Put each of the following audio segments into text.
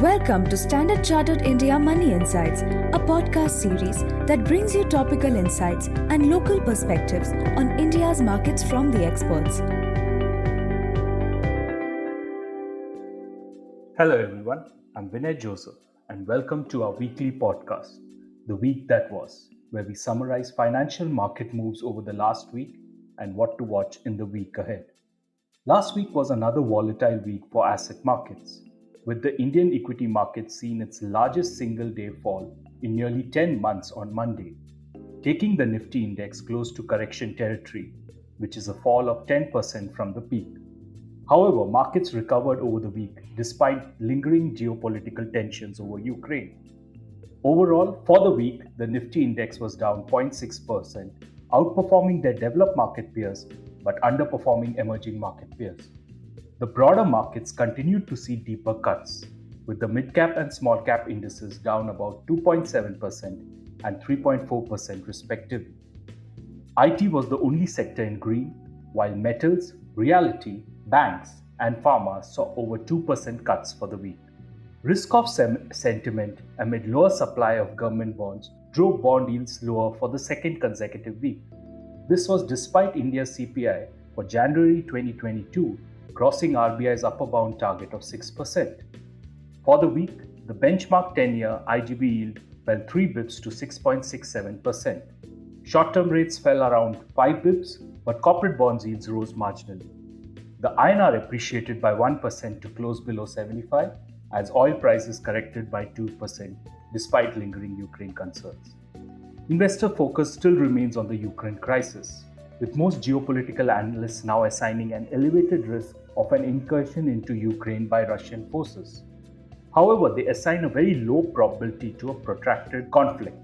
Welcome to Standard Chartered India Money Insights, a podcast series that brings you topical insights and local perspectives on India's markets from the experts. Hello everyone, I'm Vinay Joseph and welcome to our weekly podcast, The Week That Was, where we summarize financial market moves over the last week and what to watch in the week ahead. Last week was another volatile week for asset markets, with the Indian equity market seeing its largest single-day fall in nearly 10 months on Monday, taking the Nifty index close to correction territory, which is a fall of 10% from the peak. However, markets recovered over the week despite lingering geopolitical tensions over Ukraine. Overall, for the week, the Nifty index was down 0.6%, outperforming their developed market peers but underperforming emerging market peers. The broader markets continued to see deeper cuts, with the mid-cap and small-cap indices down about 2.7% and 3.4% respectively. IT was the only sector in green, while metals, realty, banks, and pharma saw over 2% cuts for the week. Risk-off sentiment amid lower supply of government bonds drove bond yields lower for the second consecutive week. This was despite India's CPI for January 2022 crossing RBI's upper bound target of 6%. For the week, the benchmark 10-year IGB yield fell 3 bips to 6.67%. Short-term rates fell around 5 bips, but corporate bonds yields rose marginally. The INR appreciated by 1% to close below 75 as oil prices corrected by 2% despite lingering Ukraine concerns. Investor focus still remains on the Ukraine crisis, with most geopolitical analysts now assigning an elevated risk of an incursion into Ukraine by Russian forces. However, they assign a very low probability to a protracted conflict,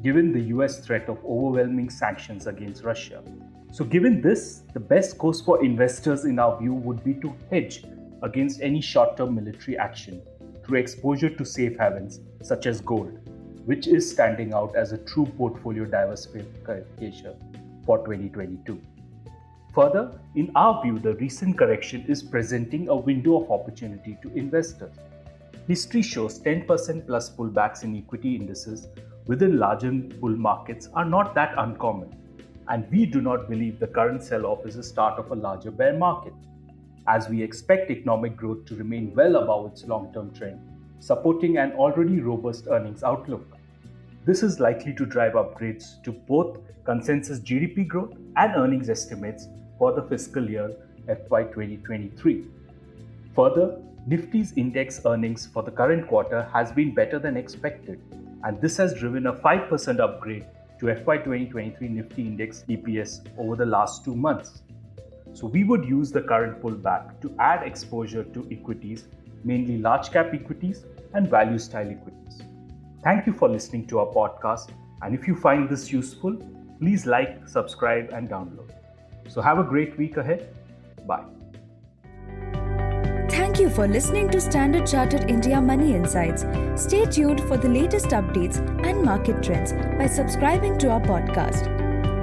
given the US threat of overwhelming sanctions against Russia. So given this, the best course for investors in our view would be to hedge against any short-term military action through exposure to safe havens such as gold, which is standing out as a true portfolio diversification for 2022. Further, in our view, the recent correction is presenting a window of opportunity to investors. History shows 10% plus pullbacks in equity indices within larger bull markets are not that uncommon, and we do not believe the current sell-off is the start of a larger bear market, as we expect economic growth to remain well above its long-term trend, supporting an already robust earnings outlook. This is likely to drive upgrades to both consensus GDP growth and earnings estimates for the fiscal year FY 2023. Further, Nifty's index earnings for the current quarter has been better than expected, and this has driven a 5% upgrade to FY 2023 Nifty index EPS over the last 2 months. So we would use the current pullback to add exposure to equities, mainly large cap equities and value style equities. Thank you for listening to our podcast, and if you find this useful, please like, subscribe and download. So have a great week ahead. Bye. Thank you for listening to Standard Chartered India Money Insights. Stay tuned for the latest updates and market trends by subscribing to our podcast.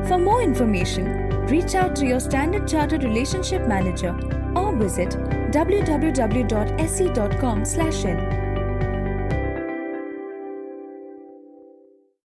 For more information, reach out to your Standard Chartered Relationship Manager or visit www.se.com/in.